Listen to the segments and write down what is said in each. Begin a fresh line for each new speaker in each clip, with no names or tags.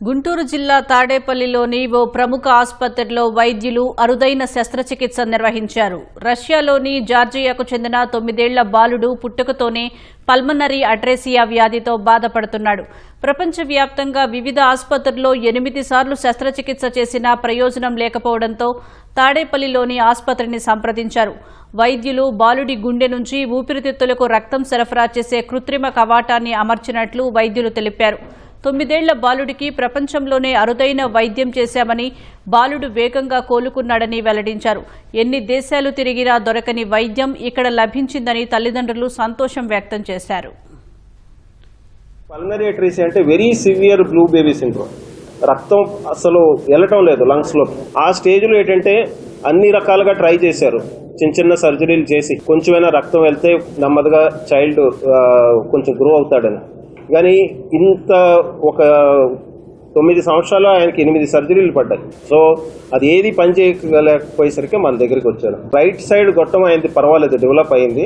గుంటూరు జిల్లా తాడేపల్లిలోని ఓ ప్రముఖ ఆసుపత్రిలో వైద్యులు అరుదైన శస్త్రచికిత్స నిర్వహించారు. రష్యాలోని జార్జియాకు చెందిన 9 ఏళ్ల బాలుడు పుట్టుకతోనే పల్మనరీ అట్రేసియా వ్యాధితో బాధపడుతున్నాడు. ప్రపంచవ్యాప్తంగా వివిధ ఆసుపత్రుల్లో 8 సార్లు శస్త్రచికిత్స చేసినా ప్రయోజనం లేకపోవడంతో తాడేపల్లిలోని ఆసుపత్రిని సంప్రదించారు. వైద్యులు బాలుడి గుండె నుంచి ఊపిరితిత్తులకు రక్తం సరఫరా చేసే కృత్రిమ కవాటాన్ని అమర్చినట్లు వైద్యులు తెలిపారు. 9 ఏళ్ల బాలుడికి ప్రపంచంలోనే అరుదైన వైద్యం చేశామని, బాలుడు వేగంగా కోలుకున్నాడని వెల్లడించారు. ఎన్ని దేశాలు తిరిగినా దొరకని వైద్యం ఇక్కడ లభించిందని తల్లిదండ్రులు సంతోషం వ్యక్తం చేశారు.
పల్మనరీ అట్రేసియా అంటే very severe blue baby syndrome. రక్తం అసలు వెళ్ళటం లేదు లంగ్స్ లో. ఆ స్టేజ్ లో ఏంటంటే అన్ని రకాలుగా ట్రై చేశారు. చిన్న సర్జరీలు చేసి కొంచెమైనా రక్తం వెళ్తే నెమ్మదిగా చైల్డ్ కొంచెం గ్రో అవుతాడని. కానీ ఇంత ఒక 9 సంవత్సరాలు ఆయనకి 8 సర్జరీలు పడ్డాయి. సో అది ఏది పని చేయలేకపోయేసరికి మన దగ్గరికి వచ్చాడు. రైట్ సైడ్ గొట్టం అయింది, పర్వాలేదు, డెవలప్ అయింది.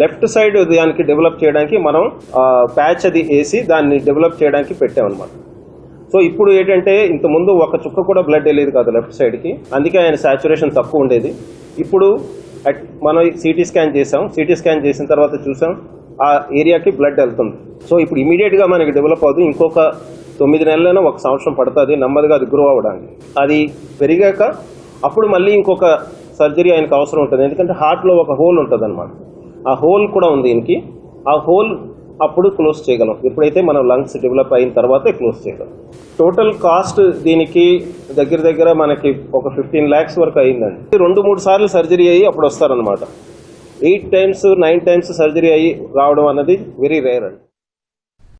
లెఫ్ట్ సైడ్ దానికి డెవలప్ చేయడానికి మనం ప్యాచ్ అది వేసి దాన్ని డెవలప్ చేయడానికి పెట్టామన్నమాట. సో ఇప్పుడు ఏంటంటే ఇంతకుముందు ఒక చుక్క కూడా బ్లడ్ వెళ్ళేది కాదు లెఫ్ట్ సైడ్కి, అందుకే ఆయన సాచురేషన్ తక్కువ ఉండేది. ఇప్పుడు మనం సిటీ స్కాన్ చేసాం. సిటీ స్కాన్ చేసిన తర్వాత చూసాం ఆ ఏరియాకి బ్లడ్ వెళ్తుంది. సో ఇప్పుడు ఇమీడియట్గా మనకి డెవలప్ అవుతుంది. ఇంకొక 9 నెలలైనా 1 సంవత్సరం పడుతుంది నెమ్మదిగా అది గ్రో అవ్వడానికి. అది పెరిగాక అప్పుడు మళ్ళీ ఇంకొక సర్జరీ ఆయనకు అవసరం ఉంటుంది. ఎందుకంటే హార్ట్లో ఒక హోల్ ఉంటుంది అనమాట. ఆ హోల్ కూడా ఉంది దీనికి. ఆ హోల్ అప్పుడు క్లోజ్ చేయగలం ఎప్పుడైతే మనం లంగ్స్ డెవలప్ అయిన తర్వాతే క్లోజ్ చేయగలం. టోటల్ కాస్ట్ దీనికి దగ్గర మనకి ఒక 15 lakhs వరకు అయిందండి. 2-3 సార్లు సర్జరీ అయ్యి అప్పుడు వస్తారనమాట. 8 times 9 times సర్జరీ అయ్యి రావడం అన్నది వెరీ రేర్ అండి.